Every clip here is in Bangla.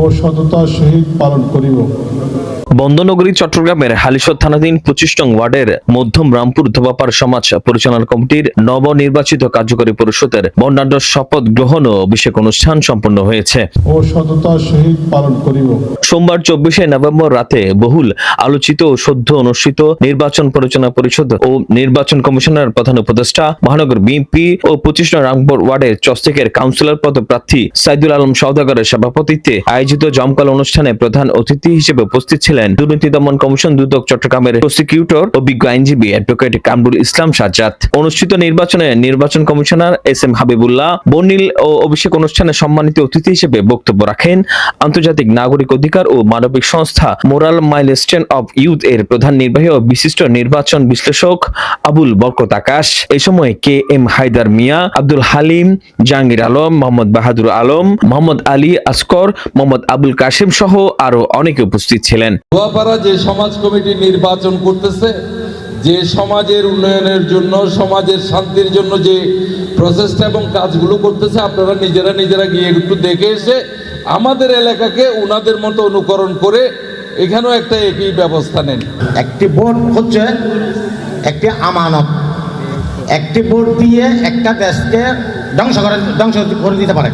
ও সততার সহিত পালন করিব। বন্দনগরী চট্টগ্রামের হালিশহর থানাধীন 25 নং ওয়ার্ডের মধ্যম রামপুর ধোবাপাড় সমাজ পরিচালনা কমিটির নবনির্বাচিত কার্যকরী পরিষদের বর্ণাঢ্য শপথ গ্রহণ ও অভিষেক অনুষ্ঠান সম্পন্ন হয়েছে ও সততার সহিত পালন করিব। সোমবার 24শে নভেম্বর রাতে বহুল আলোচিত ও সদ্য অনুষ্ঠিত নির্বাচন পরিচালনা পরিষদ ও নির্বাচন কমিশনের প্রধান উপদেষ্টা মহানগর বিএনপি ও 25 নং রামপুর ওয়ার্ডের চস্তিকের কাউন্সিলর পদপ্রার্থী সাইদুল আলম সওদাগরের সভাপতিত্বে আয়োজিত জমকালো অনুষ্ঠানে প্রধান অতিথি হিসেবে উপস্থিত ছিলেন দুর্নীতি দমন কমিশন দুদক চট্টগ্রামের প্রসিকিউটর অভিজ্ঞ আইনজীবী অ্যাডভোকেট কামরুল ইসলাম সাজ্জাদ। অনুষ্ঠিত নির্বাচনে নির্বাচন কমিশনার SM হাবিবুল্লাহ বর্নিল ও অভিষেক অনুষ্ঠানে সম্মানিত অতিথি হিসেবে বক্তব্য রাখেন আন্তর্জাতিক নাগরিক অধিকার ও মানবিক সংস্থা মোরাল মাইলস্টোন অফ ইউথ এর প্রধান নির্বাহী ও বিশিষ্ট নির্বাচন বিশ্লেষক আবুল বরকত আকাশ। এই সময় KM হায়দার মিয়া, আব্দুল হালিম, জাহাঙ্গীর আলম, মোহাম্মদ বাহাদুর আলম, মোহাম্মদ আলী আসকর, মোহাম্মদ আবুল কাশিম সহ আরো অনেকে উপস্থিত ছিলেন। ধোয়াপাড়া যে সমাজ কমিটি নির্বাচন করতেছে, যে সমাজের উন্নয়নের জন্য, সমাজের শান্তির জন্য যে প্রচেষ্টা এবং কাজগুলো করতেছে, আপনারা নিজেরা গিয়ে একটু দেখে এসে আমাদের এলাকাকে উনাদের মতো অনুকরণ করে এখানেও একটা একই ব্যবস্থা নেন। একটি ভোট হচ্ছে একটি আমানত। একটি ভোট দিয়ে একটা দেশকে ধ্বংস করে দিতে পারে,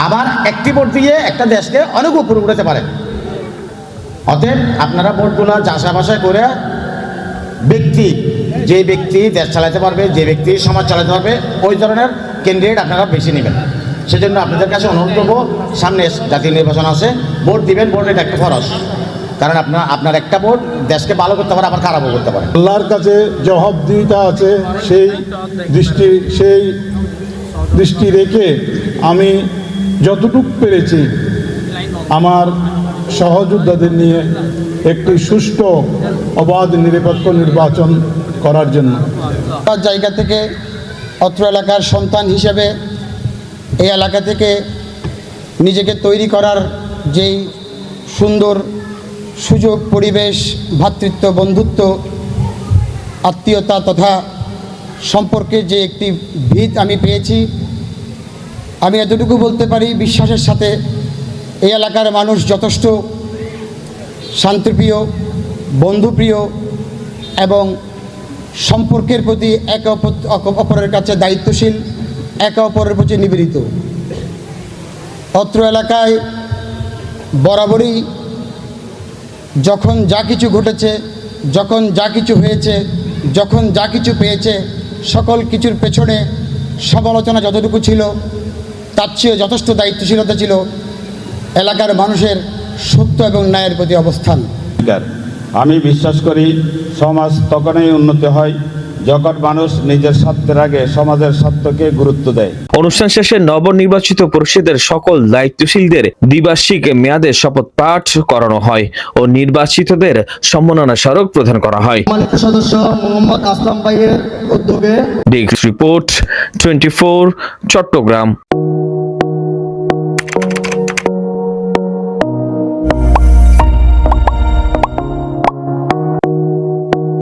আবার একটি ভোট দিয়ে একটা দেশকে অনেক উপরে উঠাতে পারে। অতএব আপনারা ভোটগুলো যাচাই বাছাই করে যে ব্যক্তি দেশ চালাতে পারবে, যে ব্যক্তি সমাজ চালাতে পারবে, ওই ধরনের ক্যান্ডিডেট আপনারা বেছে নেবেন। সেজন্য আপনাদের কাছে অনুরোধ করবো, সামনে জাতীয় নির্বাচন আছে, ভোট দিবেন। ভোট এটা একটা ফরজ, কারণ আপনার একটা ভোট দেশকে ভালো করতে পারে, আবার খারাপও করতে পারে। আল্লাহর কাছে জবাবদিহিতা আছে, সেই দৃষ্টি রেখে আমি যতটুকু পেরেছি আমার সহযোদ্ধাদের নিয়ে একটি সুষ্ঠু অবাধ নিরপেক্ষ নির্বাচন করার জন্য জায়গা থেকে অত্র এলাকার সন্তান হিসেবে এই এলাকা থেকে নিজেকে তৈরি করার যেই সুন্দর সুযোগ, পরিবেশ, ভ্রাতৃত্ব, বন্ধুত্ব, আত্মীয়তা তথা সম্পর্কের যে একটি ভিত আমি পেয়েছি, আমি এতটুকু বলতে পারি বিশ্বাসের সাথে এই এলাকার মানুষ যথেষ্ট শান্তিপ্রিয়, বন্ধুপ্রিয় এবং সম্পর্কের প্রতি একে অপরের কাছে দায়িত্বশীল, একে অপরের প্রতি নিবেদিত। অত্র এলাকায় বরাবরই যখন যা কিছু ঘটেছে, যখন যা কিছু হয়েছে, যখন যা কিছু পেয়েছে, সকল কিছুর পেছনে সমালোচনা যতটুকু ছিল তার চেয়ে যথেষ্ট দায়িত্বশীলতা ছিল এলাকার মানুষের সত্য এবং ন্যায়ের প্রতি অবস্থান। আমি বিশ্বাস করি সমাজ তখনই উন্নতি হয় যখন মানুষ নিজের স্বার্থের আগে সমাজের স্বার্থকে গুরুত্ব দেয়। অনুষ্ঠান শেষে নবনির্বাচিত পরিষদের সকল দায়িত্বশীলদের দ্বিবার্ষিক মেয়াদে শপথ পাঠ করানো হয় ও নির্বাচিতদের সম্মাননা স্মারক প্রদান করা হয়। সদস্য মোহাম্মদ আসলাম ভাইয়ের উদ্যোগে। Desk report 24 Chittagong.